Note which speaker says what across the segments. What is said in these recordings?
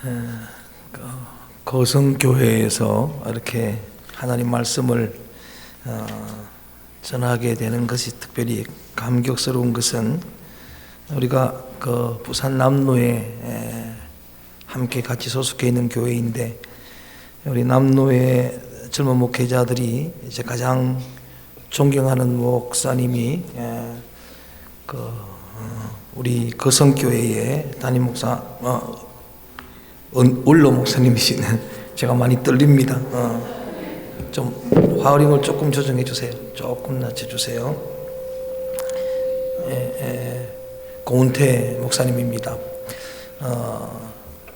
Speaker 1: 그 거성교회에서 이렇게 하나님 말씀을 전하게 되는 것이 특별히 감격스러운 것은 우리가 그 부산 남로에 함께 같이 소속해 있는 교회인데, 우리 남로의 젊은 목회자들이 이제 가장 존경하는 목사님이 우리 거성교회의 담임 목사 원로 목사님이시네. 제가 많이 떨립니다. 좀 화어링을 조금 조정해 주세요. 조금 낮춰 주세요. 고은태 목사님입니다.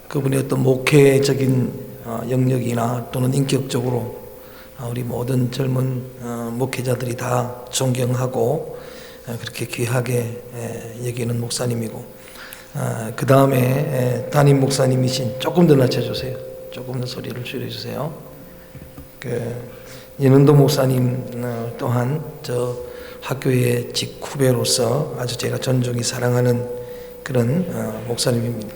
Speaker 1: 그분의 어떤 목회적인 영역이나 또는 인격적으로 우리 모든 젊은 목회자들이 다 존경하고 그렇게 귀하게 여기는 목사님이고, 그 다음에 담임 목사님이신, 조금 더 낮춰주세요. 조금 더 소리를 줄여주세요. 연은도 목사님 또한 저 학교의 직후배로서 아주 제가 존중이 사랑하는 그런 목사님입니다.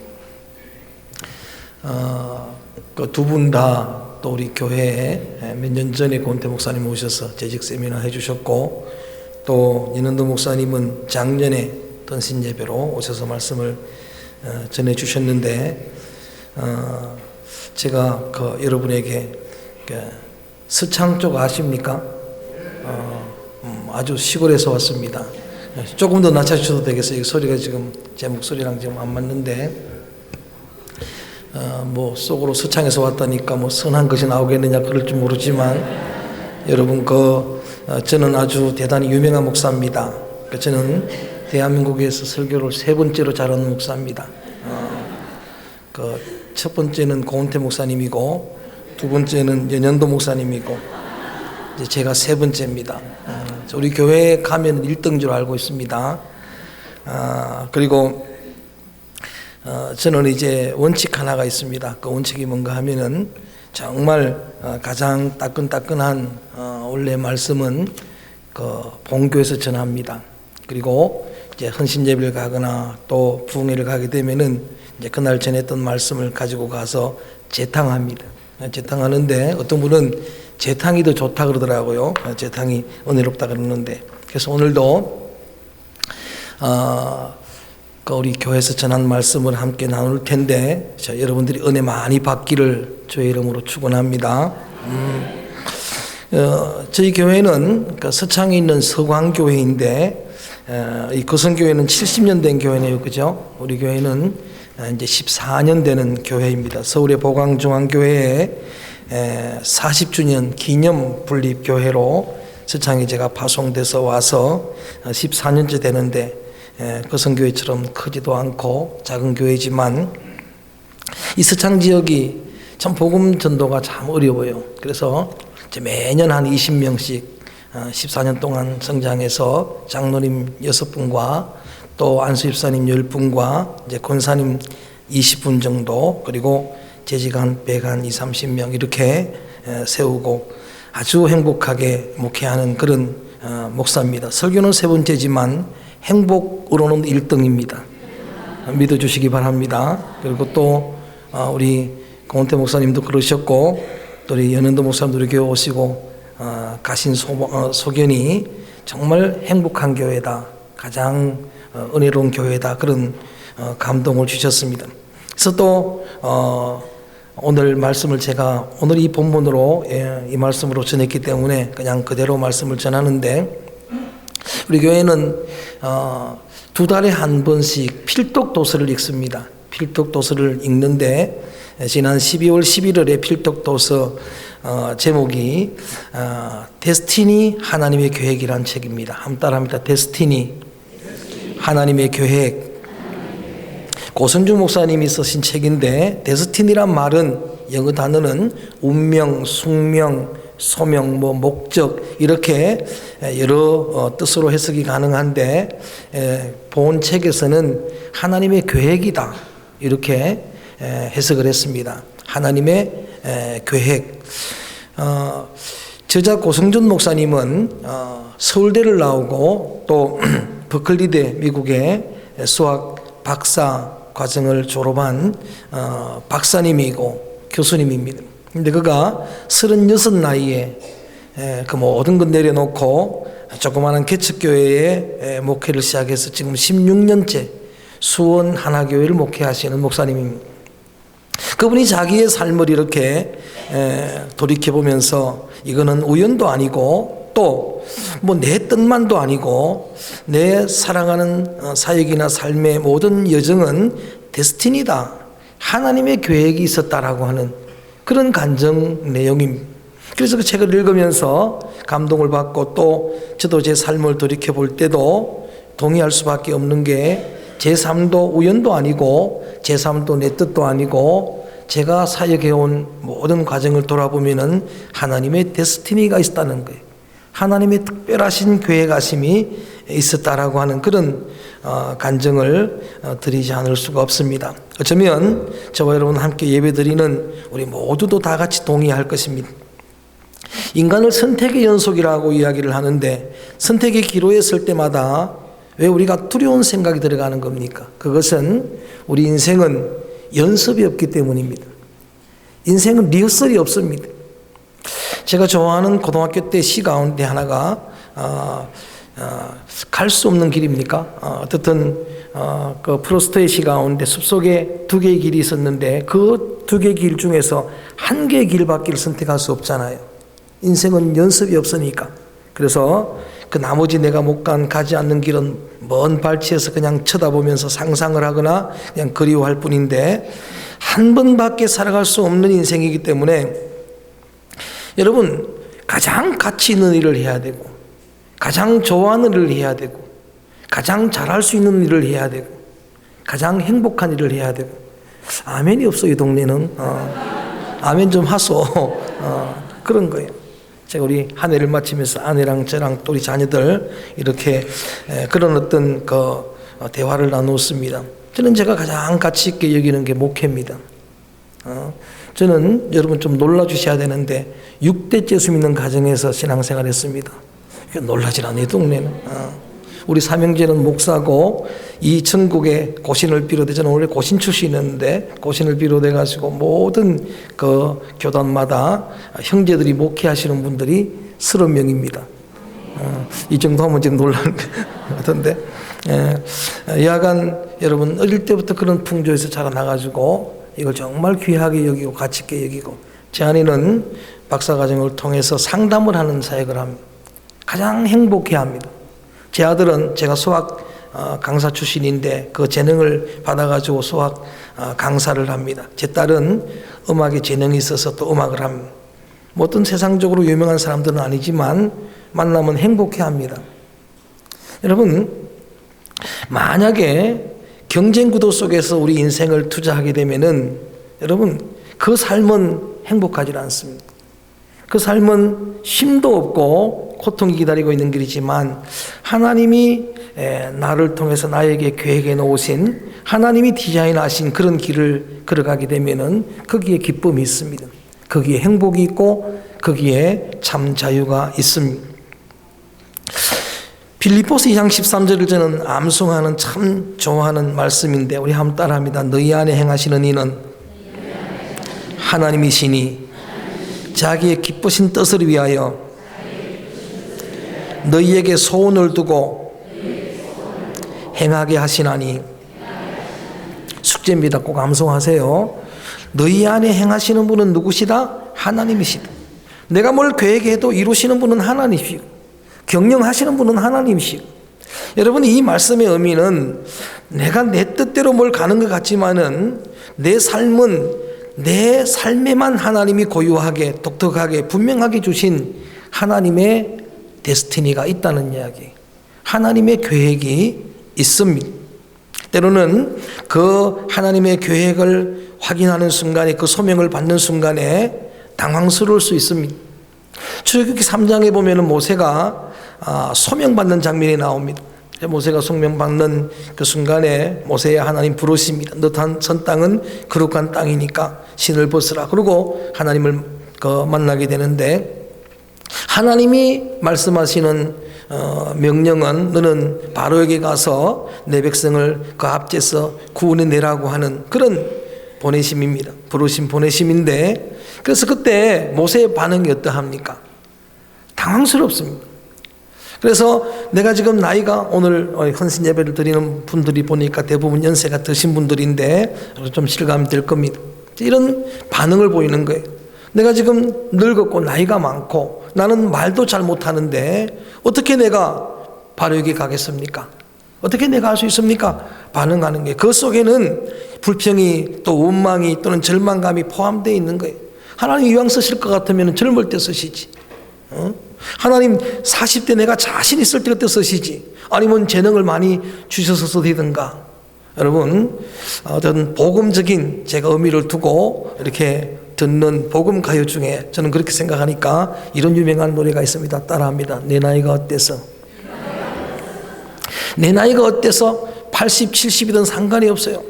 Speaker 1: 그 두 분 다 또 우리 교회에 몇 년 전에 고은태 목사님 오셔서 재직 세미나 해주셨고, 또 연은도 목사님은 작년에 던신 예배로 오셔서 말씀을 전해주셨는데, 제가 여러분에게 서창 쪽 아십니까? 아주 시골에서 왔습니다. 조금 더 낮춰주셔도 되겠어요. 소리가 지금 제 목소리랑 지금 안 맞는데, 뭐 속으로 서창에서 왔다니까 뭐 선한 것이 나오겠느냐 그럴 줄 모르지만, 여러분 저는 아주 대단히 유명한 목사입니다. 저는 대한민국에서 설교를 3번째로 잘하는 목사입니다. 첫 번째는 고은태 목사님이고, 두 번째는 연현도 목사님이고, 이제 제가 3번째입니다. 우리 교회에 가면 1등인 줄 알고 있습니다. 그리고 저는 이제 원칙 하나가 있습니다. 그 원칙이 뭔가 하면은 정말 가장 따끈따끈한 원래 말씀은 본교에서 전합니다. 그리고 이제 헌신 예배를 가거나 또 부흥회를 가게 되면은 이제 그날 전했던 말씀을 가지고 가서 재탕합니다. 재탕하는데 어떤 분은 재탕이 더 좋다 그러더라고요. 재탕이 은혜롭다 그러는데, 그래서 오늘도 우리 교회에서 전한 말씀을 함께 나눌 텐데, 여러분들이 은혜 많이 받기를 주의 이름으로 축원합니다. 저희 교회는 서창에 있는 서광교회인데, 이 거성교회는 70년 된 교회네요, 그죠? 우리 교회는 이제 14년 되는 교회입니다. 서울의 보광중앙교회에 40주년 기념 분립교회로 서창에 제가 파송돼서 와서 14년째 되는데, 거성교회처럼 크지도 않고 작은 교회지만 이 서창 지역이 참 복음 전도가 참 어려워요. 그래서 매년 한 20명씩 14년 동안 성장해서 장로님 6분과 또 안수집사님 10분과 이제 권사님 20분 정도, 그리고 재직 한 100, 한 20, 30명 이렇게 세우고 아주 행복하게 목회하는 그런 목사입니다. 설교는 3번째지만 행복으로는 1등입니다. 믿어주시기 바랍니다. 그리고 또 우리 고은태 목사님도 그러셨고, 또 우리 연은도 목사님도 우리 교회 오시고 가신 소견이 정말 행복한 교회다, 가장 은혜로운 교회다, 그런 감동을 주셨습니다. 그래서 또 오늘 말씀을 제가 오늘 이 본문으로 이 말씀으로 전했기 때문에 그냥 그대로 말씀을 전하는데, 우리 교회는 2달에 한 번씩 필독도서를 읽습니다. 필독도서를 읽는데, 지난 12월 11일에 필독도서 제목이 데스티니 하나님의 계획이란 책입니다. 한번 따라합니다. 데스티니 하나님의 계획. 고선주 목사님이 쓰신 책인데, 데스티니란 말은 영어 단어는 운명, 숙명, 소명, 목적 이렇게 여러 뜻으로 해석이 가능한데, 본 책에서는 하나님의 계획이다 이렇게 해석을 했습니다. 하나님의 계획. 저자 고성준 목사님은 서울대를 나오고 또 버클리대 미국의 수학 박사 과정을 졸업한 박사님이고 교수님입니다. 근데 그가 36 나이에 그 모든 것 내려놓고 조그마한 개척교회에 목회를 시작해서 지금 16년째 수원 하나교회를 목회하시는 목사님입니다. 그분이 자기의 삶을 이렇게 돌이켜보면서 이거는 우연도 아니고 또 뭐 내 뜻만도 아니고 내 사랑하는 사역이나 삶의 모든 여정은 데스티니다, 하나님의 계획이 있었다라고 하는 그런 간증 내용입니다. 그래서 그 책을 읽으면서 감동을 받고 또 저도 제 삶을 돌이켜볼 때도 동의할 수밖에 없는 게 제 삶도 우연도 아니고 제 삶도 내 뜻도 아니고 제가 사역해온 모든 과정을 돌아보면은 하나님의 데스티니가 있다는 거예요. 하나님의 특별하신 계획하심이 있었다라고 하는 그런 간증을 드리지 않을 수가 없습니다. 어쩌면 저와 여러분 함께 예배드리는 우리 모두도 다 같이 동의할 것입니다. 인간을 선택의 연속이라고 이야기를 하는데 선택의 기로에 설 때마다 왜 우리가 두려운 생각이 들어가는 겁니까? 그것은 우리 인생은 연습이 없기 때문입니다. 인생은 리허설이 없습니다. 제가 좋아하는 고등학교 때 시 가운데 하나가 갈 수 없는 길입니까? 어떻든 그 프로스트의 시 가운데 숲속에 2개의 길이 있었는데 그 2개의 길 중에서 1개의 길밖에 선택할 수 없잖아요. 인생은 연습이 없으니까. 그래서 그 나머지 내가 못 가지 않는 길은 먼 발치에서 그냥 쳐다보면서 상상을 하거나 그냥 그리워할 뿐인데 한 번밖에 살아갈 수 없는 인생이기 때문에 여러분 가장 가치 있는 일을 해야 되고 가장 좋아하는 일을 해야 되고 가장 잘할 수 있는 일을 해야 되고 가장 행복한 일을 해야 되고 아멘이 없어 이 동네는. 아멘 좀 하소. 그런 거예요. 제가 우리 한 해를 마치면서 아내랑 저랑 또 우리 자녀들 이렇게 그런 어떤 그 대화를 나누었습니다. 저는 제가 가장 가치 있게 여기는 게 목회입니다. 저는 여러분 좀 놀라주셔야 되는데 6대째 숨있는 가정에서 신앙생활 했습니다. 놀라질 않아요 동네는. 우리 삼형제는 목사고 이 전국에 고신을 비롯해 저는 원래 고신 출신이었는데 고신을 비롯해 가지고 모든 그 교단마다 형제들이 목회하시는 분들이 30명입니다. 이 정도 하면 지금 놀라는 것 같은데 여하간 여러분 어릴 때부터 그런 풍조에서 자라나가지고 이걸 정말 귀하게 여기고 가치 있게 여기고 제 아내는 박사과정을 통해서 상담을 하는 사역을 합니다. 가장 행복해합니다. 제 아들은 제가 수학 강사 출신인데 그 재능을 받아가지고 수학 강사를 합니다. 제 딸은 음악에 재능이 있어서 또 음악을 합니다. 뭐 어떤 세상적으로 유명한 사람들은 아니지만 만나면 행복해합니다. 여러분 만약에 경쟁 구도 속에서 우리 인생을 투자하게 되면은 여러분 그 삶은 행복하지 않습니다. 그 삶은 쉼도 없고 고통이 기다리고 있는 길이지만 하나님이 나를 통해서 나에게 계획해 놓으신 하나님이 디자인하신 그런 길을 걸어가게 되면은 거기에 기쁨이 있습니다. 거기에 행복이 있고 거기에 참 자유가 있습니다. 빌립보서 2장 13절을 저는 암송하는 참 좋아하는 말씀인데 우리 한번 따라합니다. 너희 안에 행하시는 이는 하나님이시니 자기의 기쁘신 뜻을 위하여 너희에게 소원을 두고 행하게 하시나니 숙제입니다. 꼭 암송하세요. 너희 안에 행하시는 분은 누구시다? 하나님이시다. 내가 뭘 계획해도 이루시는 분은 하나님이시고 경영하시는 분은 하나님이시고 여러분 이 말씀의 의미는 내가 내 뜻대로 뭘 가는 것 같지만은 내 삶은 내 삶에만 하나님이 고유하게 독특하게 분명하게 주신 하나님의 데스티니가 있다는 이야기. 하나님의 계획이 있습니다. 때로는 그 하나님의 계획을 확인하는 순간에 그 소명을 받는 순간에 당황스러울 수 있습니다. 출애굽기 3장에 보면은 모세가 소명받는 장면이 나옵니다. 모세가 소명받는 그 순간에 모세야 하나님 부르십니다. 너 선 땅은 거룩한 땅이니까 신을 벗으라. 그리고 하나님을 만나게 되는데 하나님이 말씀하시는 명령은 너는 바로에게 가서 내 백성을 그 앞제에서 구원해내라고 하는 그런 보내심입니다. 부르심 보내심인데, 그래서 그때 모세의 반응이 어떠합니까? 당황스럽습니다. 그래서 내가 지금 나이가, 오늘 헌신 예배를 드리는 분들이 보니까 대부분 연세가 드신 분들인데 좀 실감이 될 겁니다. 이런 반응을 보이는 거예요. 내가 지금 늙었고 나이가 많고 나는 말도 잘 못하는데 어떻게 내가 바로에게 가겠습니까? 어떻게 내가 할 수 있습니까? 반응하는 게, 그 속에는 불평이 또 원망이 또는 절망감이 포함되어 있는 거예요. 하나님 이왕 쓰실 것 같으면 젊을 때 쓰시지. 하나님 40대 내가 자신 있을 때 그때 쓰시지. 아니면 재능을 많이 주셔서 쓰시든가. 여러분, 어떤 복음적인 제가 의미를 두고 이렇게 듣는 복음 가요 중에 저는 그렇게 생각하니까 이런 유명한 노래가 있습니다. 따라합니다. 내 나이가 어때서? 내 나이가 어때서 80, 70이든 상관이 없어요.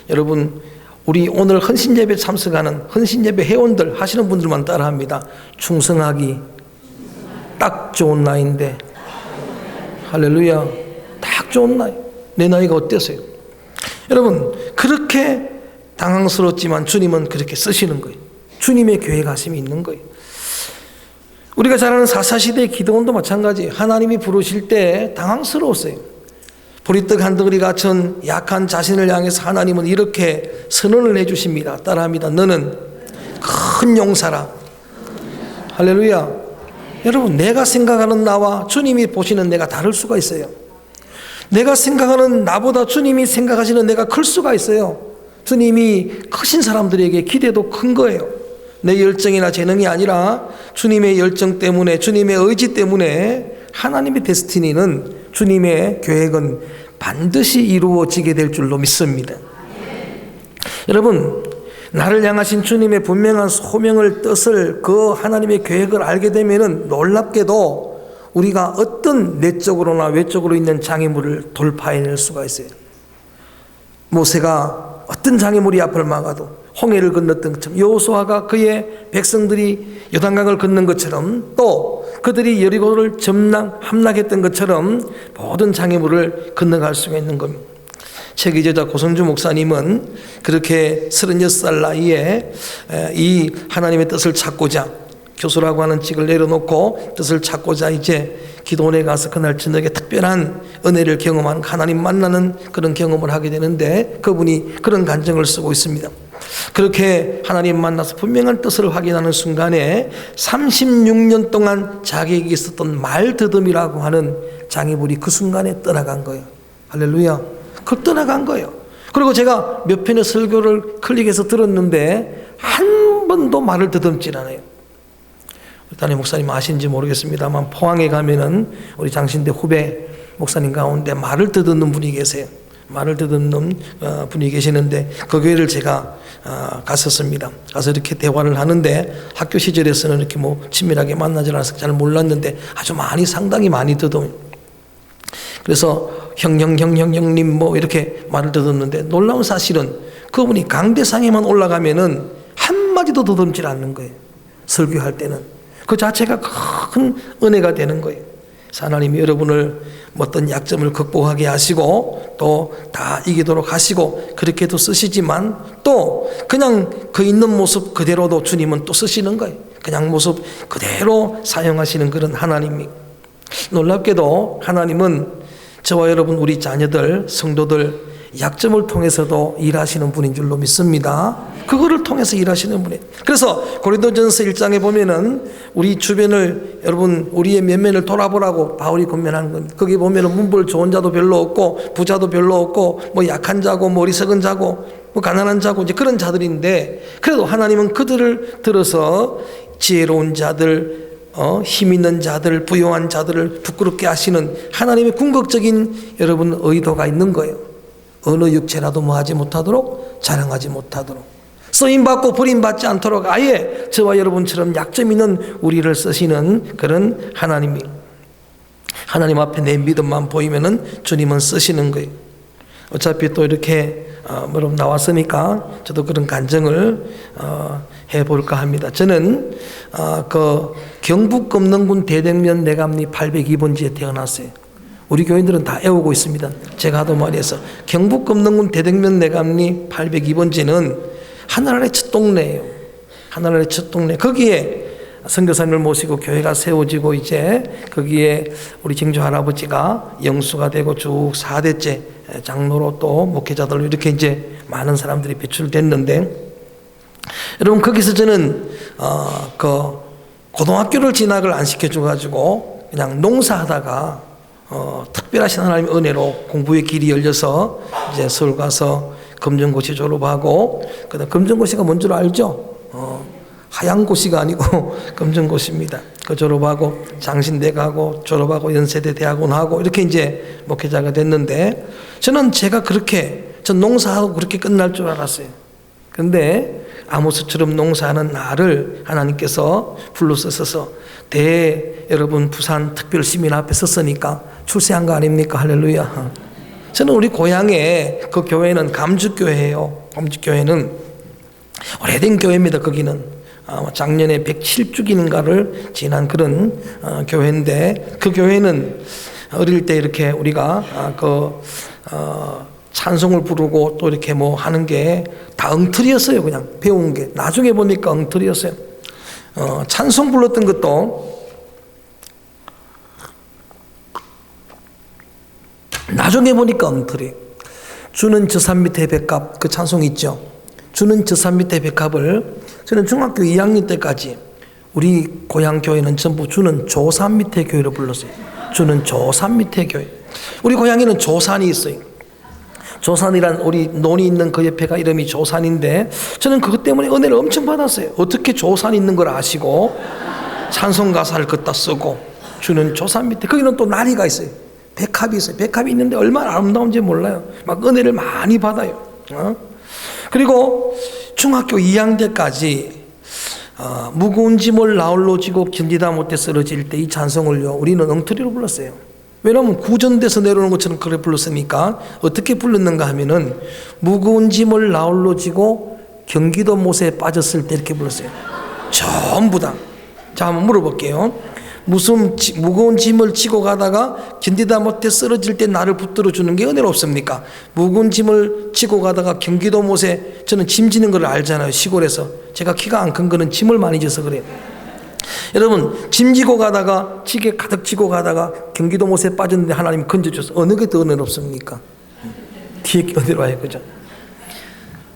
Speaker 1: 여러분, 우리 오늘 헌신예배 참석하는 헌신예배 회원들 하시는 분들만 따라합니다. 충성하기 딱 좋은 나이인데, 할렐루야, 딱 좋은 나이. 내 나이가 어때서요? 여러분, 그렇게 당황스럽지만 주님은 그렇게 쓰시는 거예요. 주님의 계획하심이 있는 거예요. 우리가 잘 아는 사사시대의 기도원도 마찬가지예요. 하나님이 부르실 때 당황스러웠어요. 보리떡 한 덩어리 같은 약한 자신을 향해서 하나님은 이렇게 선언을 해주십니다. 따라합니다. 너는 큰 용사라. 할렐루야. 여러분, 내가 생각하는 나와 주님이 보시는 내가 다를 수가 있어요. 내가 생각하는 나보다 주님이 생각하시는 내가 클 수가 있어요. 주님이 크신 사람들에게 기대도 큰 거예요. 내 열정이나 재능이 아니라 주님의 열정 때문에, 주님의 의지 때문에 하나님의 데스티니는, 주님의 계획은 반드시 이루어지게 될 줄로 믿습니다. 여러분, 나를 향하신 주님의 분명한 소명을, 뜻을, 그 하나님의 계획을 알게 되면은 놀랍게도 우리가 어떤 내적으로나 외적으로 있는 장애물을 돌파해낼 수가 있어요. 모세가 어떤 장애물이 앞을 막아도 홍해를 건넜던 것처럼, 여호수아가 그의 백성들이 요단강을 건넌 것처럼, 또 그들이 여리고를 함락했던 것처럼 모든 장애물을 건너갈 수가 있는 겁니다. 책의 저자 고성주 목사님은 그렇게 36살 나이에 이 하나님의 뜻을 찾고자, 교수라고 하는 직을 내려놓고 뜻을 찾고자 이제 기도원에 가서 그날 저녁에 특별한 은혜를 경험한, 하나님 만나는 그런 경험을 하게 되는데, 그분이 그런 간증을 쓰고 있습니다. 그렇게 하나님 만나서 분명한 뜻을 확인하는 순간에 36년 동안 자기에게 있었던 말더듬이라고 하는 장애물이 그 순간에 떠나간 거예요. 할렐루야. 그 떠나간 거예요. 그리고 제가 몇 편의 설교를 클릭해서 들었는데 한 번도 말을 더듬질 않아요. 담임 목사님 아시는지 모르겠습니다만, 포항에 가면은 우리 장신대 후배 목사님 가운데 말을 더듬는 분이 계세요. 말을 더듬는 분이 계시는데 그 교회를 제가 갔었습니다. 가서 이렇게 대화를 하는데, 학교 시절에서는 이렇게 뭐 친밀하게 만나지 않아서 잘 몰랐는데 아주 상당히 많이 더듬어요. 그래서 형님 뭐 이렇게 말을 더듬는데, 놀라운 사실은 그분이 강대상에만 올라가면은 한마디도 더듬질 않는 거예요. 설교할 때는 그 자체가 큰 은혜가 되는 거예요. 하나님이 여러분을 어떤 약점을 극복하게 하시고 또 다 이기도록 하시고 그렇게도 쓰시지만, 또 그냥 그 있는 모습 그대로도 주님은 또 쓰시는 거예요. 그냥 모습 그대로 사용하시는 그런 하나님이. 놀랍게도 하나님은 저와 여러분, 우리 자녀들, 성도들 약점을 통해서도 일하시는 분인 줄로 믿습니다. 그거를 통해서 일하시는 분이에요. 그래서 고린도전서 1장에 보면은 우리 주변을, 여러분 우리의 면면을 돌아보라고 바울이 권면하는 겁니다. 거기 보면은 문벌 좋은 자도 별로 없고 부자도 별로 없고 뭐 약한 자고 뭐 어리석은 자고 뭐 가난한 자고 이제 그런 자들인데, 그래도 하나님은 그들을 들어서 지혜로운 자들, 힘 있는 자들, 부유한 자들을 부끄럽게 하시는 하나님의 궁극적인 여러분 의도가 있는 거예요. 어느 육체라도 뭐 하지 못하도록, 자랑하지 못하도록, 쓰임받고 버림받지 않도록 아예 저와 여러분처럼 약점 있는 우리를 쓰시는 그런 하나님이, 하나님 앞에 내 믿음만 보이면은 주님은 쓰시는 거예요. 어차피 또 이렇게 나왔으니까 저도 그런 간증을 해볼까 합니다. 저는 그 경북 금능군 대덕면 내감리 802번지에 태어났어요. 우리 교인들은 다 애우고 있습니다. 제가 하도 많이 해서 경북 금능군 대덕면 내감리 802번지는 하늘아래 첫 동네예요. 하늘아래 첫 동네. 거기에 선교사님을 모시고 교회가 세워지고 이제 거기에 우리 증조 할아버지가 영수가 되고 쭉 4대째 장로로 또 목회자들로 이렇게 이제 많은 사람들이 배출됐는데, 여러분 거기서 저는 그 고등학교를 진학을 안 시켜줘가지고 그냥 농사하다가 특별하신 하나님의 은혜로 공부의 길이 열려서 이제 서울 가서 검정고시 졸업하고, 그다음 검정고시가 뭔 줄 알죠? 하얀 고시가 아니고 검정고시입니다. 그 졸업하고 장신대 가고 졸업하고 연세대 대학원 하고 이렇게 이제 목회자가 됐는데, 저는 제가 그렇게 전 농사하고 그렇게 끝날 줄 알았어요. 그런데 아모스처럼 농사하는 나를 하나님께서 불러서서 여러분 부산 특별시민 앞에 섰으니까 출세한 거 아닙니까? 할렐루야. 저는 우리 고향에 그 교회는 감주교회예요. 감주교회는 오래된 교회입니다. 거기는 작년에 107주기인가를 지난 그런 교회인데, 그 교회는 어릴 때 이렇게 우리가 찬송을 부르고 또 이렇게 뭐 하는 게 다 엉터리였어요. 그냥 배운 게 나중에 보니까 엉터리였어요. 찬송 불렀던 것도 나중에 보니까 엉터리. 주는 저 산 밑에 백합, 그 찬송 있죠. 주는 저 산 밑에 백합을 저는 중학교 2학년 때까지 우리 고향 교회는 전부 주는 조산 밑에 교회로 불렀어요. 주는 조산 밑에 교회. 우리 고향에는 조산이 있어요. 조산이란 우리 논이 있는 그 옆에가 이름이 조산인데, 저는 그것 때문에 은혜를 엄청 받았어요. 어떻게 조산 있는 걸 아시고 찬송 가사를 걷다 쓰고 주는 조산 밑에, 거기는 또 나리가 있어요. 백합이 있어요. 백합이 있는데 얼마나 아름다운지 몰라요. 막 은혜를 많이 받아요. 그리고 중학교 2학년 때까지 무거운 짐을 나홀로 지고 견디다 못해 쓰러질 때 이 찬송을요 우리는 엉터리로 불렀어요. 왜냐하면 구전돼서 내려오는 것처럼 그렇게 불렀으니까. 어떻게 불렀는가 하면은 무거운 짐을 나홀로 지고 경기도 못에 빠졌을 때 이렇게 불렀어요. 전부 다. 자, 한번 물어볼게요. 무슨 무거운 짐을 지고 가다가 견디다 못해 쓰러질 때 나를 붙들어 주는 게 은혜롭습니까? 무거운 짐을 지고 가다가 경기도 못에, 저는 짐 지는 걸 알잖아요. 시골에서 제가 키가 안 큰 거는 짐을 많이 져서 그래요. 여러분 짐 지고 가다가 지게 가득 지고 가다가 경기도 못에 빠졌는데 하나님 건져줘서 어느 게 더 은혜롭습니까? 뒤에 은혜로워요. 그죠?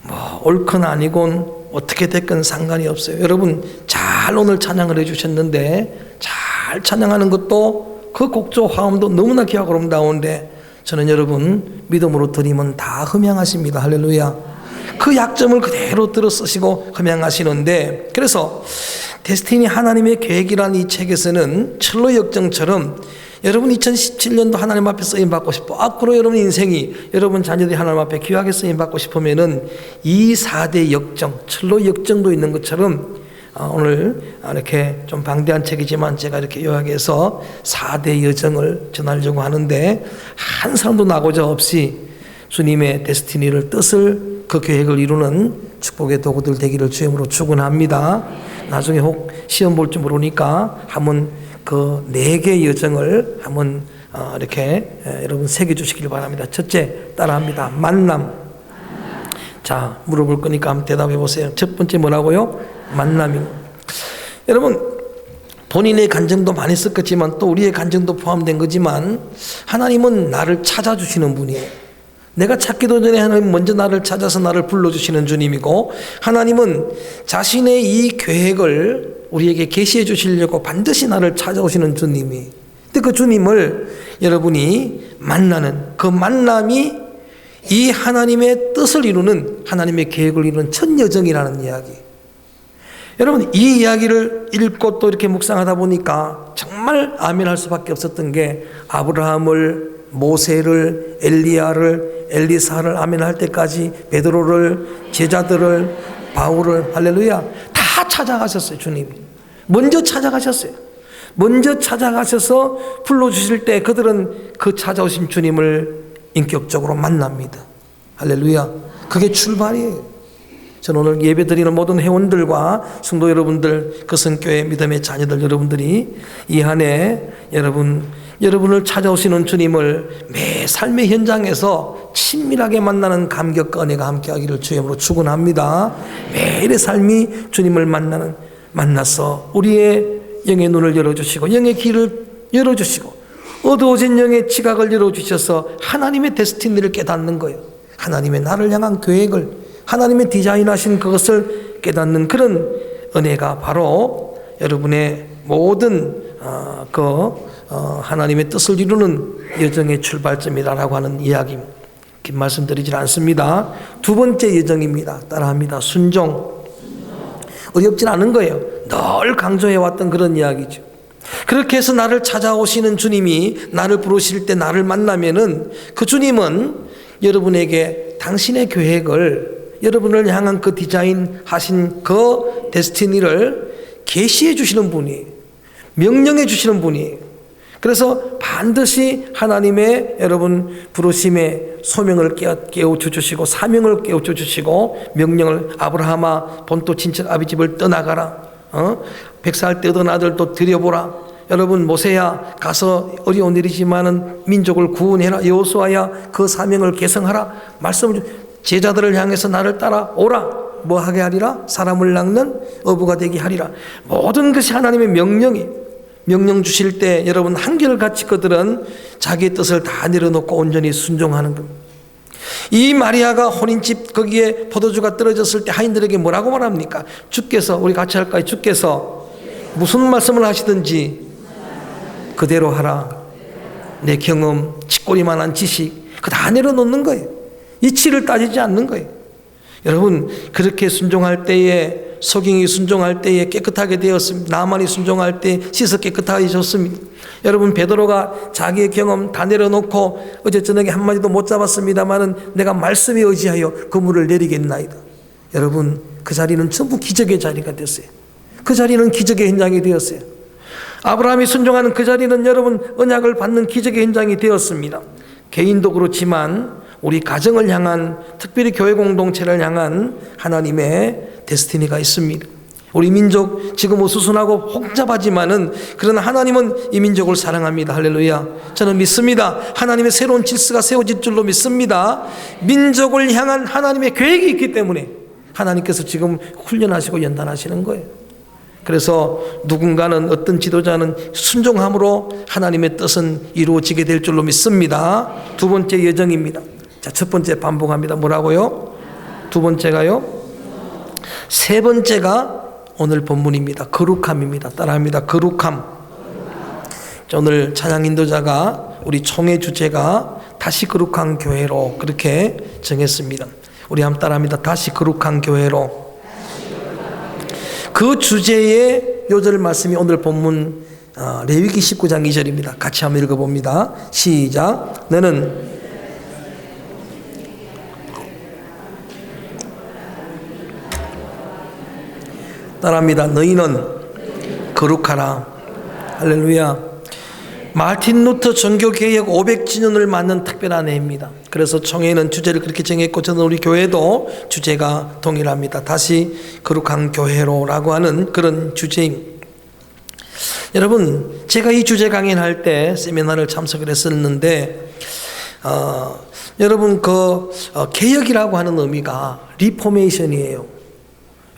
Speaker 1: 뭐 옳건 아니건 어떻게 됐건 상관이 없어요. 여러분 잘 오늘 찬양을 해주셨는데, 잘 찬양하는 것도 그 곡조 화음도 너무나 귀하고 아름다운데, 저는 여러분 믿음으로 드리면 다 흠양하십니다. 할렐루야. 그 약점을 그대로 들어 쓰시고 흠양하시는데, 그래서 데스티니 하나님의 계획이라는 이 책에서는 철로 역정처럼 여러분 2017년도 하나님 앞에 쓰임받고 싶어, 앞으로 여러분 인생이 여러분 자녀들이 하나님 앞에 귀하게 쓰임받고 싶으면은 이 4대 역정, 철로 역정도 있는 것처럼 오늘 이렇게 좀 방대한 책이지만 제가 이렇게 요약해서 4대 여정을 전하려고 하는데, 한 사람도 나고자 없이 주님의 데스티니를 뜻을 그 계획을 이루는 축복의 도구들 되기를 주임으로 축원합니다. 나중에 혹 시험 볼 줄 모르니까 한번 그 4개의 여정을 한번 이렇게 여러분 새겨주시길 바랍니다. 첫째, 따라합니다. 만남. 자, 물어볼 거니까 한번 대답해 보세요. 첫 번째 뭐라고요? 만남이. 여러분 본인의 간증도 많이 썼겠지만 또 우리의 간증도 포함된 거지만, 하나님은 나를 찾아주시는 분이에요. 내가 찾기도 전에 하나님 먼저 나를 찾아서 나를 불러주시는 주님이고, 하나님은 자신의 이 계획을 우리에게 계시해 주시려고 반드시 나를 찾아오시는 주님이. 근데 그 주님을 여러분이 만나는 그 만남이 이 하나님의 뜻을 이루는, 하나님의 계획을 이루는 첫 여정이라는 이야기. 여러분 이 이야기를 읽고 또 이렇게 묵상하다 보니까 정말 아멘할 수밖에 없었던 게, 아브라함을, 모세를, 엘리야를, 엘리사를 아멘할 때까지 베드로를, 제자들을, 바울을, 할렐루야, 다 찾아가셨어요. 주님이 먼저 찾아가셨어요. 먼저 찾아가셔서 불러주실 때 그들은 그 찾아오신 주님을 인격적으로 만납니다. 할렐루야. 그게 출발이에요. 저는 오늘 예배드리는 모든 회원들과 성도 여러분들, 거성교회 믿음의 자녀들 여러분들이 이 한 해 여러분을 찾아오시는 주님을 매 삶의 현장에서 친밀하게 만나는 감격과 은혜가 함께하기를 주님으로 축원합니다. 매일의 삶이 주님을 만나서 우리의 영의 눈을 열어주시고 영의 길을 열어주시고 어두워진 영의 지각을 열어주셔서 하나님의 데스티니를 깨닫는 거예요. 하나님의 나를 향한 계획을, 하나님의 디자인하신 그것을 깨닫는 그런 은혜가 바로 여러분의 모든 하나님의 뜻을 이루는 여정의 출발점이라고 하는 이야기, 긴 말씀드리질 않습니다. 두 번째 여정입니다. 따라합니다. 순종. 어렵진 않은 거예요. 늘 강조해왔던 그런 이야기죠. 그렇게 해서 나를 찾아오시는 주님이 나를 부르실 때 나를 만나면은 그 주님은 여러분에게 당신의 계획을, 여러분을 향한 그 디자인하신 그 데스티니를 계시해 주시는 분이, 명령해 주시는 분이. 그래서 반드시 하나님의 여러분 부르심의 소명을 깨우쳐 주시고 사명을 깨우쳐 주시고 명령을, 아브라함아 본토 친척 아비 집을 떠나가라, 100살 때 얻은 아들 또 드려보라. 여러분 모세야 가서 어려운 일이지만은 민족을 구원해라. 여호수아야 그 사명을 계승하라. 말씀을 제자들을 향해서 나를 따라오라. 뭐 하게 하리라? 사람을 낚는 어부가 되게 하리라. 모든 것이 하나님의 명령이, 명령 주실 때 여러분 한결같이 그들은 자기의 뜻을 다 내려놓고 온전히 순종하는 겁니다. 이 마리아가 혼인집 거기에 포도주가 떨어졌을 때 하인들에게 뭐라고 말합니까? 주께서, 우리 같이 할까요? 주께서 무슨 말씀을 하시든지 그대로 하라. 내 경험, 치꼬리만한 지식 그거 다 내려놓는 거예요. 이치를 따지지 않는 거예요. 여러분 그렇게 순종할 때에, 소경이 순종할 때에 깨끗하게 되었습니다. 나만이 순종할 때 씻어 깨끗해졌습니다. 여러분 베드로가 자기의 경험 다 내려놓고 어제 저녁에 한마디도 못 잡았습니다마는 내가 말씀에 의지하여 그물을 내리겠나이다. 여러분 그 자리는 전부 기적의 자리가 됐어요. 그 자리는 기적의 현장이 되었어요. 아브라함이 순종하는 그 자리는 여러분 언약을 받는 기적의 현장이 되었습니다. 개인도 그렇지만 우리 가정을 향한, 특별히 교회 공동체를 향한 하나님의 데스티니가 있습니다. 우리 민족 지금 어수선하고 복잡하지만은 그러나 하나님은 이 민족을 사랑합니다. 할렐루야. 저는 믿습니다. 하나님의 새로운 질서가 세워질 줄로 믿습니다. 민족을 향한 하나님의 계획이 있기 때문에 하나님께서 지금 훈련하시고 연단하시는 거예요. 그래서 누군가는, 어떤 지도자는 순종함으로 하나님의 뜻은 이루어지게 될 줄로 믿습니다. 두 번째 여정입니다. 자, 첫 번째 반복합니다. 뭐라고요? 두 번째가요? 세 번째가 오늘 본문입니다. 거룩함입니다. 따라합니다. 거룩함. 오늘 찬양 인도자가 우리 총회 주제가 다시 거룩한 교회로 그렇게 정했습니다. 우리 한번 따라합니다. 다시 거룩한 교회로. 그 주제의 요절 말씀이 오늘 본문 레위기 19장 2절입니다. 같이 한번 읽어봅니다. 시작. 너는 따라합니다. 너희는 거룩하라. 할렐루야. 마틴 루터 종교개혁 500주년을 맞는 특별한 해입니다. 그래서 총회는 주제를 그렇게 정했고 저는 우리 교회도 주제가 동일합니다. 다시 거룩한 교회로라고 하는 그런 주제입니다. 여러분 제가 이 주제 강연할 때 세미나를 참석을 했었는데 여러분 개혁이라고 하는 의미가 리포메이션이에요.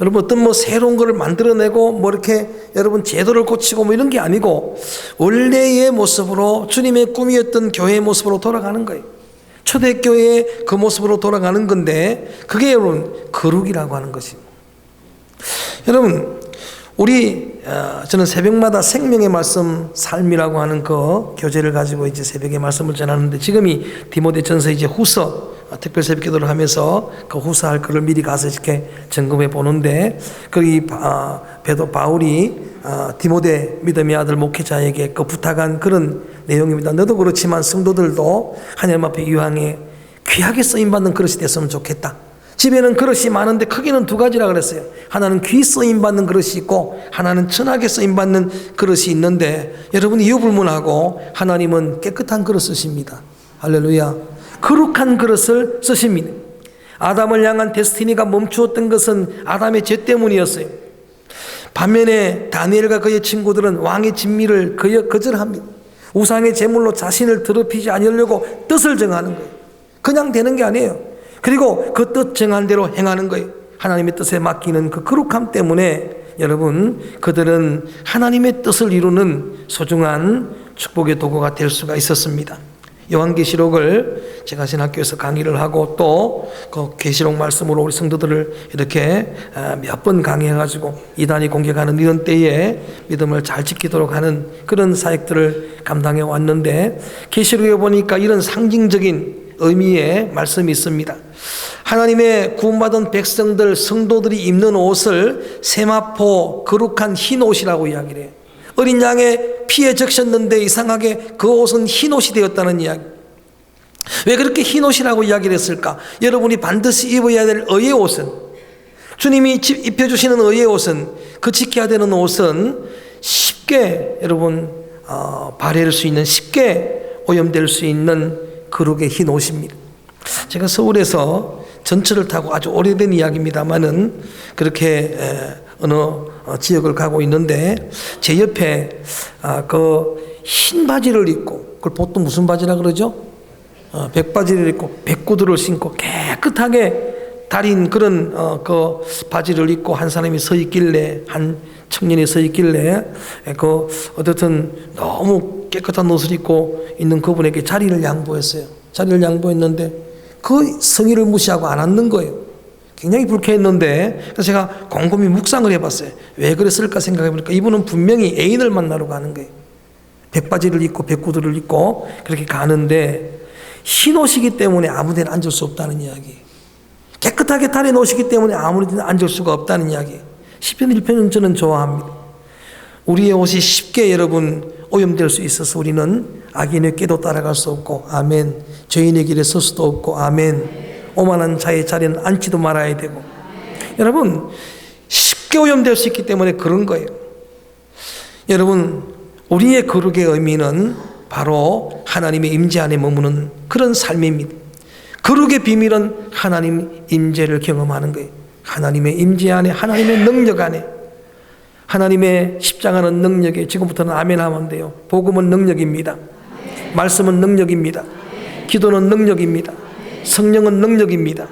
Speaker 1: 여러분 어떤 새로운 거를 만들어내고 이렇게 여러분 제도를 고치고 이런 게 아니고 원래의 모습으로, 주님의 꿈이었던 교회의 모습으로 돌아가는 거예요. 초대교회의 그 모습으로 돌아가는 건데 그게 여러분 거룩이라고 하는 것입니다. 여러분 저는 새벽마다 생명의 말씀 삶이라고 하는 그 교재를 가지고 이제 새벽의 말씀을 전하는데 지금이 디모데전서 이제 후서 특별 새벽 기도를 하면서 그 후서할 거를 미리 가서 이렇게 점검해 보는데 거기 바울이 디모데 믿음의 아들 목회자에게 그 부탁한 그런 내용입니다. 너도 그렇지만 성도들도 하나님 앞에 유황에 귀하게 쓰임받는 그릇이 됐으면 좋겠다. 집에는 그릇이 많은데 크기는 두 가지라 그랬어요. 하나는 귀 쓰임받는 그릇이 있고 하나는 천하게 쓰임받는 그릇이 있는데 여러분 이유 불문하고 하나님은 깨끗한 그릇 쓰십니다. 할렐루야. 거룩한 그릇을 쓰십니다. 아담을 향한 데스티니가 멈추었던 것은 아담의 죄 때문이었어요. 반면에 다니엘과 그의 친구들은 왕의 진미를 거절합니다. 우상의 제물로 자신을 더럽히지 않으려고 뜻을 정하는 거예요. 그냥 되는 게 아니에요. 그리고 그 뜻 정한 대로 행하는 거예요. 하나님의 뜻에 맡기는 그 거룩함 때문에 여러분, 그들은 하나님의 뜻을 이루는 소중한 축복의 도구가 될 수가 있었습니다. 요한계시록을 제가 신학교에서 강의를 하고 또 그 계시록 말씀으로 우리 성도들을 이렇게 몇 번 강의해가지고 이단이 공격하는 이런 때에 믿음을 잘 지키도록 하는 그런 사역들을 감당해 왔는데, 계시록에 보니까 이런 상징적인 의미의 말씀이 있습니다. 하나님의 구원받은 백성들, 성도들이 입는 옷을 세마포 거룩한 흰 옷이라고 이야기를 해요. 어린 양의 피에 적셨는데 이상하게 그 옷은 흰 옷이 되었다는 이야기. 왜 그렇게 흰 옷이라고 이야기를 했을까? 여러분이 반드시 입어야 될 의의 옷은, 주님이 입혀주시는 의의 옷은, 그 지켜야 되는 옷은 쉽게 여러분 발해할 수 있는, 쉽게 오염될 수 있는 거룩의 흰 옷입니다. 제가 서울에서 전철을 타고 아주 오래된 이야기입니다만은 그렇게 어느 지역을 가고 있는데 제 옆에 그 흰 바지를 입고, 그걸 보통 무슨 바지라 그러죠? 백바지를 입고 백구두를 신고 깨끗하게 다린 그런 그 바지를 입고 한 사람이 서 있길래, 한 청년이 서 있길래 그 어쨌든 너무 깨끗한 옷을 입고 있는 그분에게 자리를 양보했어요. 자리를 양보했는데 그 성의를 무시하고 안 앉는 거예요. 굉장히 불쾌했는데, 그래서 제가 곰곰이 묵상을 해봤어요. 왜 그랬을까 생각해보니까 이분은 분명히 애인을 만나러 가는 거예요. 백바지를 입고 백구두를 입고 그렇게 가는데 흰 옷이기 때문에 아무 데나 앉을 수 없다는 이야기. 깨끗하게 다린 옷이기 때문에 아무 데나 앉을 수가 없다는 이야기. 시편 1편은 저는 좋아합니다. 우리의 옷이 쉽게 여러분 오염될 수 있어서 우리는 악인의 꾀도 따라갈 수 없고, 아멘. 죄인의 길에 설 수도 없고, 아멘. 오만한 자의 자리는 앉지도 말아야 되고. 여러분, 쉽게 오염될 수 있기 때문에 그런 거예요. 여러분, 우리의 거룩의 의미는 바로 하나님의 임재 안에 머무는 그런 삶입니다. 거룩의 비밀은 하나님 임재를 경험하는 거예요. 하나님의 임재 안에, 하나님의 능력 안에, 하나님의 십자가는 능력에, 지금부터는 아멘 하면 돼요. 복음은 능력입니다. 말씀은 능력입니다. 기도는 능력입니다. 성령은 능력입니다.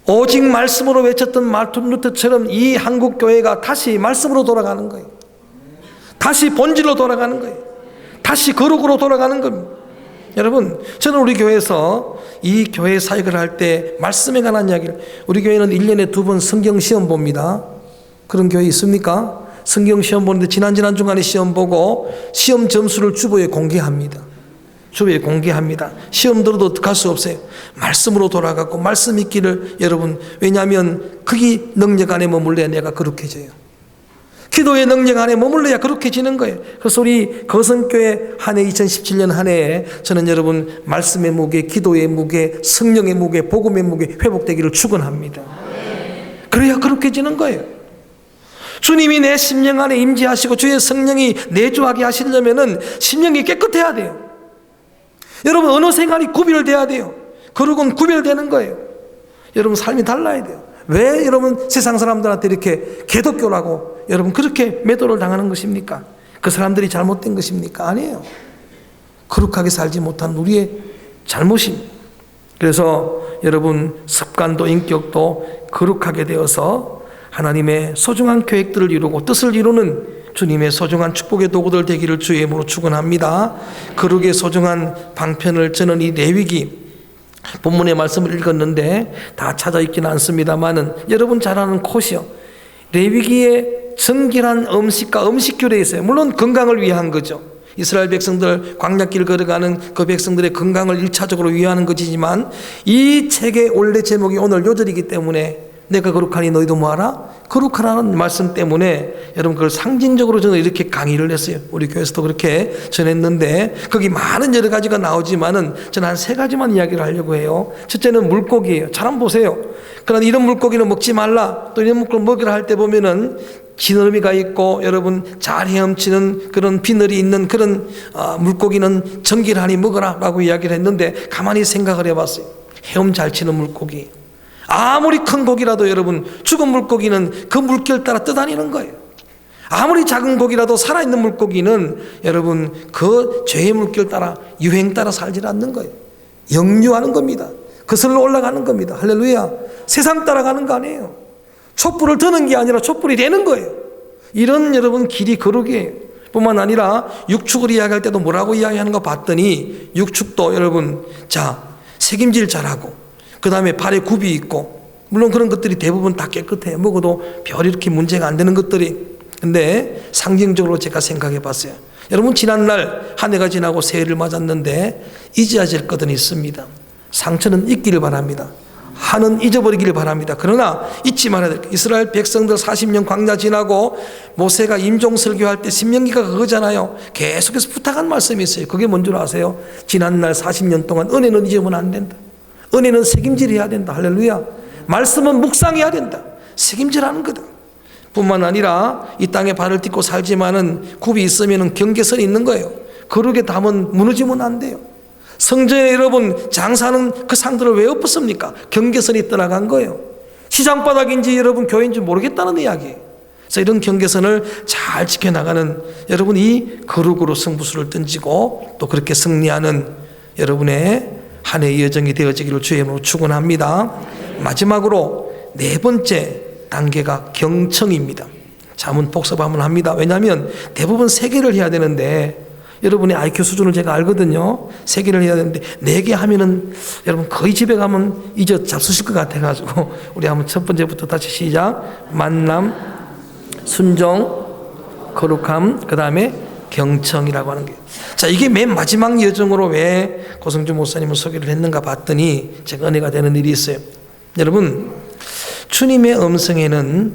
Speaker 1: 오직 말씀으로 외쳤던 마틴 루터처럼 이 한국 교회가 다시 말씀으로 돌아가는 거예요. 다시 본질로 돌아가는 거예요. 다시 거룩으로 돌아가는 겁니다. 여러분, 저는 우리 교회에서 이 교회 사역을 할 때 말씀에 관한 이야기를, 우리 교회는 1년에 2번 성경 시험 봅니다. 그런 교회 있습니까? 성경 시험 보는데 지난 중간에 시험 보고 시험 점수를 주보에 공개합니다. 주보에 공개합니다. 시험 들어도 어떡할 수 없어요. 말씀으로 돌아가고 말씀 있기를, 여러분, 왜냐하면 그게 능력 안에 머물러야 내가 거룩해져요. 기도의 능력 안에 머물러야 거룩해지는 거예요. 그래서 우리 거성교회 한 해, 2017년 한 해에 저는 여러분 말씀의 무게, 기도의 무게, 성령의 무게, 복음의 무게 회복되기를 축원합니다. 그래야 거룩해지는 거예요. 주님이 내 심령 안에 임재하시고 주의 성령이 내주하게 하시려면은 심령이 깨끗해야 돼요. 여러분, 언어 생활이 구별돼야 돼요. 거룩은 구별되는 거예요. 여러분, 삶이 달라야 돼요. 왜 여러분 세상 사람들한테 이렇게 개독교라고 여러분 그렇게 매도를 당하는 것입니까? 그 사람들이 잘못된 것입니까? 아니에요. 거룩하게 살지 못한 우리의 잘못입니다. 그래서 여러분 습관도 인격도 거룩하게 되어서 하나님의 소중한 계획들을 이루고 뜻을 이루는 주님의 소중한 축복의 도구들 되기를 주의 이름으로 축원합니다. 거룩의 소중한 방편을 저는 이 레위기 본문의 말씀을 읽었는데 다 찾아 있지는 않습니다만은 여러분 잘 아는 콧이요. 레위기에 정결한 음식과 음식규례 있어요. 물론 건강을 위한 거죠. 이스라엘 백성들 광야길 걸어가는 그 백성들의 건강을 1차적으로 위하는 것이지만 이 책의 원래 제목이 오늘 요절이기 때문에 내가 거룩하니 너희도 뭐하라? 거룩하라는 말씀 때문에 여러분 그걸 상징적으로 저는 이렇게 강의를 했어요. 우리 교회에서도 그렇게 전했는데 거기 많은 여러 가지가 나오지만은 저는 한 3가지만 이야기를 하려고 해요. 첫째는 물고기예요. 잘 한번 보세요. 그러나 이런 물고기는 먹지 말라, 또 이런 물고기를 먹으라 할 때 보면은 지느러미가 있고 여러분 잘 헤엄치는 그런 비늘이 있는 그런 물고기는 전기를 먹어라 라고 이야기를 했는데, 가만히 생각을 해봤어요. 헤엄 잘 치는 물고기, 아무리 큰 고기라도 여러분 죽은 물고기는 그 물결 따라 떠다니는 거예요. 아무리 작은 고기라도 살아있는 물고기는 여러분 그 죄의 물결 따라 유행 따라 살지 않는 거예요. 역류하는 겁니다. 거슬러 올라가는 겁니다. 할렐루야. 세상 따라가는 거 아니에요. 촛불을 드는 게 아니라 촛불이 되는 거예요. 이런 여러분 길이 거룩이에요. 뿐만 아니라 육축을 이야기할 때도 뭐라고 이야기하는 거 봤더니, 육축도 여러분 자 책임질 잘하고, 그 다음에 발에 굽이 있고, 물론 그런 것들이 대부분 다 깨끗해요. 먹어도 별 이렇게 문제가 안 되는 것들이. 근데 상징적으로 제가 생각해 봤어요. 여러분 지난날 한 해가 지나고 새해를 맞았는데 잊어야 될 것은 있습니다. 상처는 잊기를 바랍니다. 한은 잊어버리기를 바랍니다. 그러나 잊지 말아야 될 것, 이스라엘 백성들 40년 광야 지나고 모세가 임종 설교할 때 신명기가 그거잖아요. 계속해서 부탁한 말씀이 있어요. 그게 뭔 줄 아세요? 지난날 40년 동안 은혜는 잊으면 안 된다. 은혜는 책임질해야 된다. 할렐루야. 말씀은 묵상해야 된다. 책임질하는 거다. 뿐만 아니라 이 땅에 발을 딛고 살지만은 굽이 있으면 경계선이 있는 거예요. 거룩의 담은 무너지면 안 돼요. 성전에 여러분 장사하는 그 상들을 왜 엎었습니까? 경계선이 떠나간 거예요. 시장바닥인지 여러분 교회인지 모르겠다는 이야기예요. 그래서 이런 경계선을 잘 지켜나가는 여러분, 이 거룩으로 승부수를 던지고 또 그렇게 승리하는 여러분의 한 해의 여정이 되어지기를 주의 이름으로 축원합니다. 마지막으로 네 번째 단계가 경청입니다. 자, 한번 복습 한번 합니다. 왜냐하면 대부분 세 개를 해야 되는데, 여러분의 IQ 수준을 제가 알거든요. 세 개를 해야 되는데 네 개 하면은 여러분 거의 집에 가면 잊어 잡수실 것 같아가지고 우리 한번 첫 번째부터 다시 시작. 만남, 순종, 거룩함, 그 다음에 경청이라고 하는 게. 자, 이게 맨 마지막 여정으로 왜 고성주 목사님을 소개를 했는가 봤더니 제가 은혜가 되는 일이 있어요. 여러분, 주님의 음성에는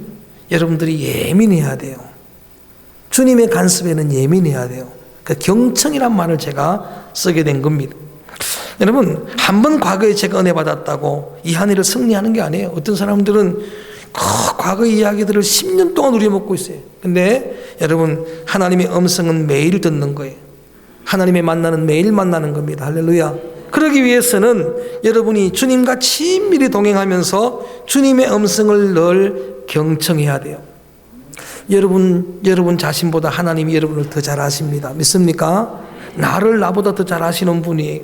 Speaker 1: 여러분들이 예민해야 돼요. 주님의 간섭에는 예민해야 돼요. 그 경청이란 말을 제가 쓰게 된 겁니다. 여러분, 한 번 과거에 제가 은혜 받았다고 이 한 해를 승리하는 게 아니에요. 어떤 사람들은 과거의 이야기들을 10년 동안 우려먹고 있어요. 근데 여러분, 하나님의 음성은 매일 듣는 거예요. 하나님의 만나는 매일 만나는 겁니다. 할렐루야. 그러기 위해서는 여러분이 주님과 친밀히 동행하면서 주님의 음성을 늘 경청해야 돼요. 여러분 자신보다 하나님이 여러분을 더 잘 아십니다. 믿습니까? 나를 나보다 더 잘 아시는 분이,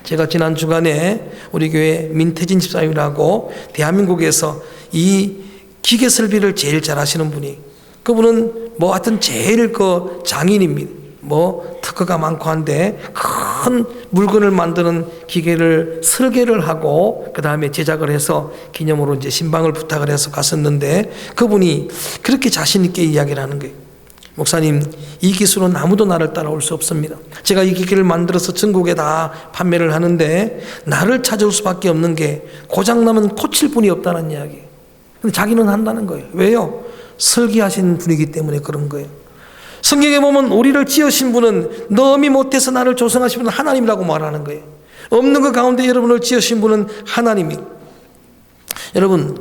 Speaker 1: 제가 지난 주간에 우리 교회 민태진 집사님이라고 대한민국에서 이 기계 설비를 제일 잘 하시는 분이, 그분은 뭐 하여튼 제일 그 장인입니다. 뭐 특허가 많고 한데 큰 물건을 만드는 기계를 설계를 하고 그 다음에 제작을 해서 기념으로 이제 신방을 부탁을 해서 갔었는데, 그분이 그렇게 자신 있게 이야기를 하는 거예요. 목사님, 이 기술은 아무도 나를 따라올 수 없습니다. 제가 이 기계를 만들어서 전국에 다 판매를 하는데 나를 찾아올 수밖에 없는 게 고장나면 고칠 분이 없다는 이야기. 근데 자기는 한다는 거예요. 왜요? 설계하신 분이기 때문에 그런 거예요. 성경에 보면 우리를 지으신 분은 너미 못해서 나를 조성하신 분은 하나님이라고 말하는 거예요. 없는 것 가운데 여러분을 지으신 분은 하나님이. 여러분,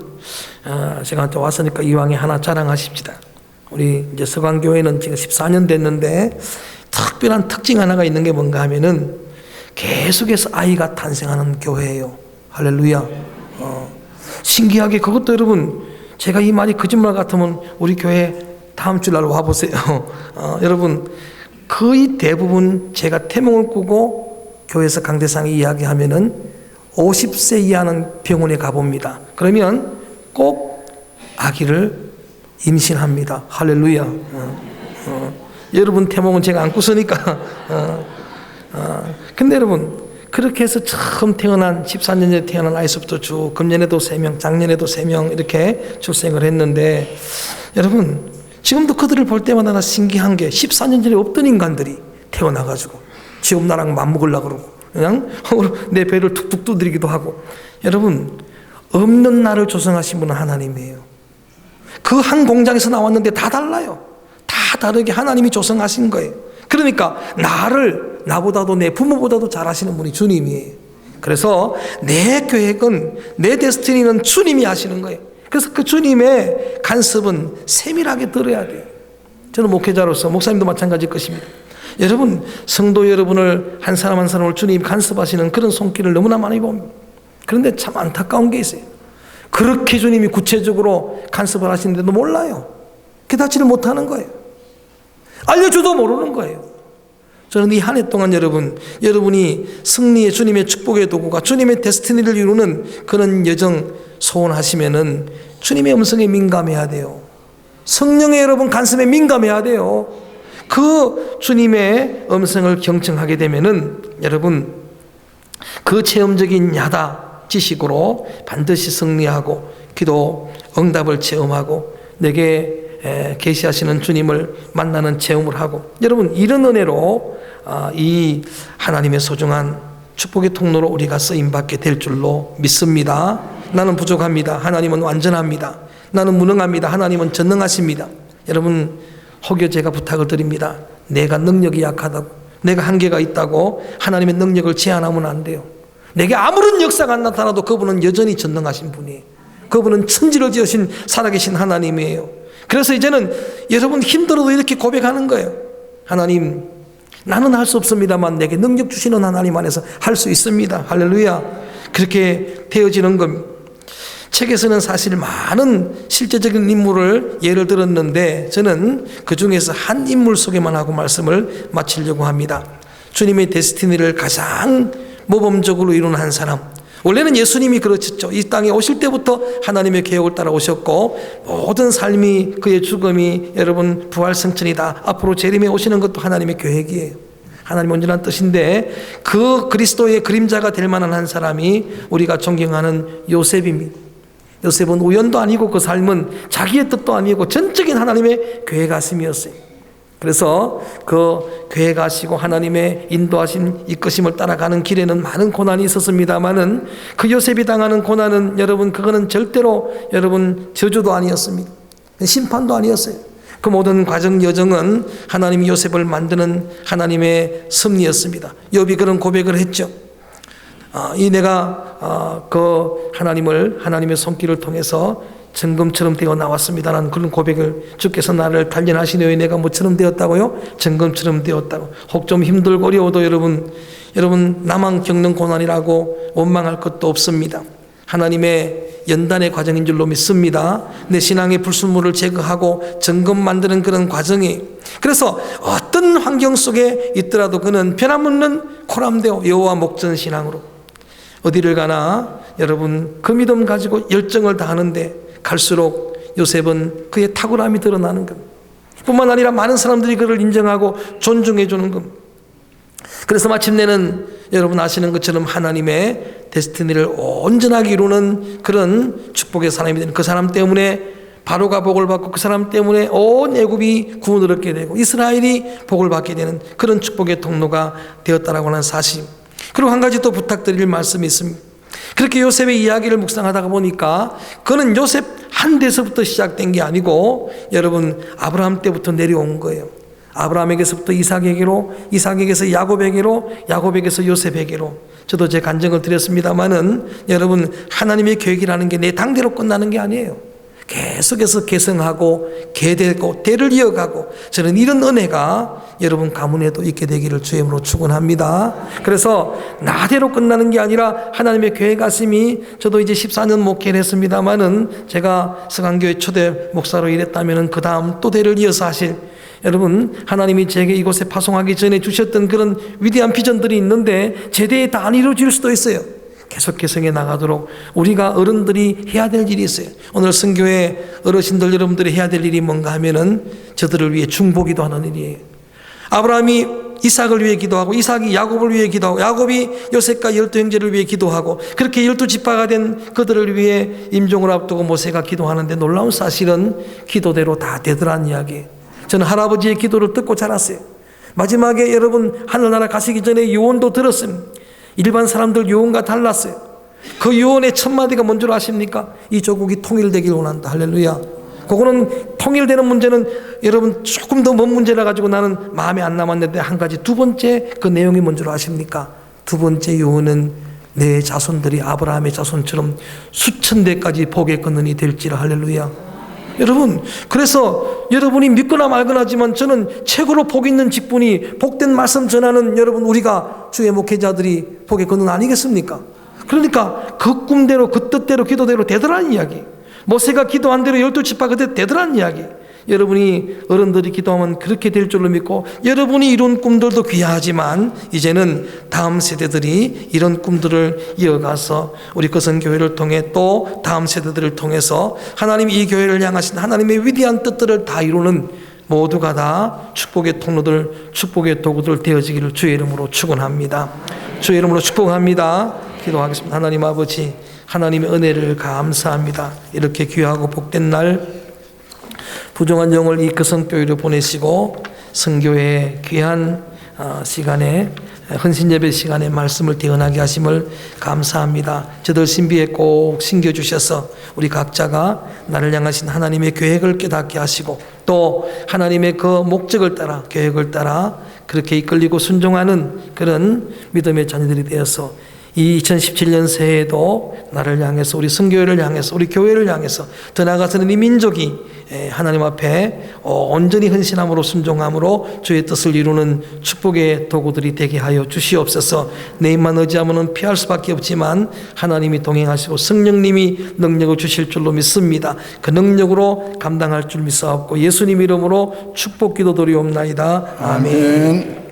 Speaker 1: 제가 또 왔으니까 이왕에 하나 자랑하십시다. 우리 이제 서강교회는 지금 14년 됐는데 특별한 특징 하나가 있는 게 뭔가 하면은 계속해서 아이가 탄생하는 교회예요. 할렐루야. 신기하게 그것도 여러분, 제가 이 말이 거짓말 같으면 우리 교회 다음 주날 와보세요. 여러분, 거의 대부분 제가 태몽을 꾸고 교회에서 강대상이 이야기하면은 50세 이하는 병원에 가봅니다. 그러면 꼭 아기를 임신합니다. 할렐루야. 여러분 태몽은 제가 안 꾸으니까. 근데 여러분, 그렇게 해서 처음 태어난 14년 전에 태어난 아이서부터 쭉 금년에도 3명, 작년에도 3명 이렇게 출생을 했는데, 여러분 지금도 그들을 볼 때마다 나 신기한 게 14년 전에 없던 인간들이 태어나가지고 지금 나랑 맞먹으려고 그러고 그냥 내 배를 툭툭 두드리기도 하고. 여러분, 없는 나를 조성하신 분은 하나님이에요. 그 한 공장에서 나왔는데 다 달라요. 다 다르게 하나님이 조성하신 거예요. 그러니까 나보다도 내 부모보다도 잘 아시는 분이 주님이에요. 그래서 내 계획은, 내 데스티니는 주님이 하시는 거예요. 그래서 그 주님의 간섭은 세밀하게 들어야 돼요. 저는 목회자로서, 목사님도 마찬가지일 것입니다. 여러분, 성도 여러분을 한 사람 한 사람을 주님이 간섭하시는 그런 손길을 너무나 많이 봅니다. 그런데 참 안타까운 게 있어요. 그렇게 주님이 구체적으로 간섭을 하시는데도 몰라요. 깨닫지를 못하는 거예요. 알려줘도 모르는 거예요. 저는 이 한 해 동안 여러분이 승리의 주님의 축복의 도구가 주님의 데스티니를 이루는 그런 여정 소원하시면은 주님의 음성에 민감해야 돼요. 성령의 여러분 간섭에 민감해야 돼요. 그 주님의 음성을 경청하게 되면은 여러분 그 체험적인 야다 지식으로 반드시 승리하고 기도 응답을 체험하고 내게 계시하시는 주님을 만나는 체험을 하고, 여러분 이런 은혜로 이 하나님의 소중한 축복의 통로로 우리가 쓰임받게 될 줄로 믿습니다. 나는 부족합니다. 하나님은 완전합니다. 나는 무능합니다. 하나님은 전능하십니다. 여러분 혹여 제가 부탁을 드립니다. 내가 능력이 약하다고, 내가 한계가 있다고 하나님의 능력을 제한하면 안 돼요. 내게 아무런 역사가 안 나타나도 그분은 여전히 전능하신 분이에요. 그분은 천지를 지으신 살아계신 하나님이에요. 그래서 이제는 여러분 힘들어도 이렇게 고백하는 거예요. 하나님, 나는 할 수 없습니다만 내게 능력 주시는 하나님 안에서 할 수 있습니다. 할렐루야. 그렇게 되어지는 겁니다. 책에서는 사실 많은 실제적인 인물을 예를 들었는데 저는 그 중에서 한 인물 소개만 하고 말씀을 마치려고 합니다. 주님의 데스티니를 가장 모범적으로 이룬 한 사람. 원래는 예수님이 그러셨죠. 이 땅에 오실 때부터 하나님의 계획을 따라 오셨고 모든 삶이, 그의 죽음이 여러분 부활 성천이다. 앞으로 재림에 오시는 것도 하나님의 계획이에요. 하나님의 온전한 뜻인데 그 그리스도의 그림자가 될 만한 한 사람이 우리가 존경하는 요셉입니다. 요셉은 우연도 아니고 그 삶은 자기의 뜻도 아니고 전적인 하나님의 계획하심이었어요. 그래서 그 계획하시고 하나님의 인도하심 이끄심을 따라가는 길에는 많은 고난이 있었습니다만은 그 요셉이 당하는 고난은 여러분 그거는 절대로 여러분 저주도 아니었습니다. 심판도 아니었어요. 그 모든 과정 여정은 하나님이 요셉을 만드는 하나님의 섭리였습니다. 욥이 그런 고백을 했죠. 내가 그 하나님의 손길을 통해서 정금처럼 되어 나왔습니다라는 그런 고백을, 주께서 나를 단련하시네요. 내가 뭐처럼 되었다고요? 정금처럼 되었다고. 혹 좀 힘들고 어려워도 여러분 나만 겪는 고난이라고 원망할 것도 없습니다. 하나님의 연단의 과정인 줄로 믿습니다. 내 신앙의 불순물을 제거하고 정금 만드는 그런 과정이, 그래서 어떤 환경 속에 있더라도 그는 변함없는 코람데오 여호와 목전 신앙으로 어디를 가나 여러분 그 믿음 가지고 열정을 다하는데 갈수록 요셉은 그의 탁월함이 드러나는 겁니다. 뿐만 아니라 많은 사람들이 그를 인정하고 존중해 주는 겁니다. 그래서 마침내는 여러분 아시는 것처럼 하나님의 데스티니를 온전하게 이루는 그런 축복의 사람이 되는, 그 사람 때문에 바로가 복을 받고 그 사람 때문에 온 애굽이 구원을 얻게 되고 이스라엘이 복을 받게 되는 그런 축복의 통로가 되었다라고 하는 사실. 그리고 한 가지 또 부탁드릴 말씀이 있습니다. 그렇게 요셉의 이야기를 묵상하다가 보니까 그는 요셉 한 데서부터 시작된 게 아니고 여러분 아브라함 때부터 내려온 거예요. 아브라함에게서부터 이삭에게로, 이삭에게서 야곱에게로, 야곱에게서 요셉에게로. 저도 제 간증을 드렸습니다마는 여러분 하나님의 계획이라는 게 내 당대로 끝나는 게 아니에요. 계속해서 계승하고 계되고 대를 이어가고, 저는 이런 은혜가 여러분 가문에도 있게 되기를 주의 이름으로 축원합니다. 그래서 나대로 끝나는 게 아니라 하나님의 계획하심이, 저도 이제 14년 목회를 했습니다마는 제가 서강교회 초대 목사로 일했다면 그 다음 또 대를 이어서 하실, 여러분 하나님이 제게 이곳에 파송하기 전에 주셨던 그런 위대한 비전들이 있는데 제대에 다 안 이루어질 수도 있어요. 계속 개성해 나가도록 우리가 어른들이 해야 될 일이 있어요. 오늘 선교회 어르신들 여러분들이 해야 될 일이 뭔가 하면은 저들을 위해 중보기도 하는 일이에요. 아브라함이 이삭을 위해 기도하고 이삭이 야곱을 위해 기도하고 야곱이 요셉과 12형제를 위해 기도하고, 그렇게 12지파가 된 그들을 위해 임종을 앞두고 모세가 기도하는데 놀라운 사실은 기도대로 다 되더란 이야기예요. 저는 할아버지의 기도를 듣고 자랐어요. 마지막에 여러분 하늘나라 가시기 전에 유언도 들었습니다. 일반 사람들 유언과 달랐어요. 그 유언의 첫 마디가 뭔 줄 아십니까? 이 조국이 통일되길 원한다. 할렐루야. 그거는 통일되는 문제는 여러분 조금 더 먼 문제라 가지고 나는 마음에 안 남았는데, 한 가지 두 번째 그 내용이 뭔 줄 아십니까? 두 번째 유언은 내 자손들이 아브라함의 자손처럼 수천 대까지 복의 근원이 될지라. 할렐루야. 여러분, 그래서 여러분이 믿거나 말거나 하지만 저는 최고로 복 있는 직분이 복된 말씀 전하는 여러분, 우리가 주의 목회자들이 복의 근원 아니겠습니까? 그러니까 그 꿈대로 그 뜻대로 기도대로 되더라는 이야기. 모세가 기도한 대로 12지파 그대로 되더라는 이야기. 여러분이 어른들이 기도하면 그렇게 될 줄로 믿고, 여러분이 이룬 꿈들도 귀하지만 이제는 다음 세대들이 이런 꿈들을 이어가서 우리 거성교회를 통해 또 다음 세대들을 통해서 하나님이 이 교회를 향하신 하나님의 위대한 뜻들을 다 이루는 모두가 다 축복의 통로들, 축복의 도구들 되어지기를 주의 이름으로 축원합니다. 주의 이름으로 축복합니다. 기도하겠습니다. 하나님 아버지, 하나님의 은혜를 감사합니다. 이렇게 귀하고 복된 날 부정한 영을 이 거성교회로 보내시고 성교회의 귀한 시간에, 헌신예배 시간에 말씀을 대언하게 하심을 감사합니다. 저들 신비에 꼭 심겨주셔서 우리 각자가 나를 향하신 하나님의 계획을 깨닫게 하시고 또 하나님의 그 목적을 따라, 계획을 따라 그렇게 이끌리고 순종하는 그런 믿음의 자녀들이 되어서 이 2017년 새해에도 나를 향해서, 우리 성교회를 향해서, 우리 교회를 향해서, 더 나아가서는 이 민족이 하나님 앞에 온전히 헌신함으로 순종함으로 주의 뜻을 이루는 축복의 도구들이 되게 하여 주시옵소서. 내 입만 의지하면 피할 수밖에 없지만 하나님이 동행하시고 성령님이 능력을 주실 줄로 믿습니다. 그 능력으로 감당할 줄 믿사옵고 예수님 이름으로 축복 기도드리옵나이다. 아멘.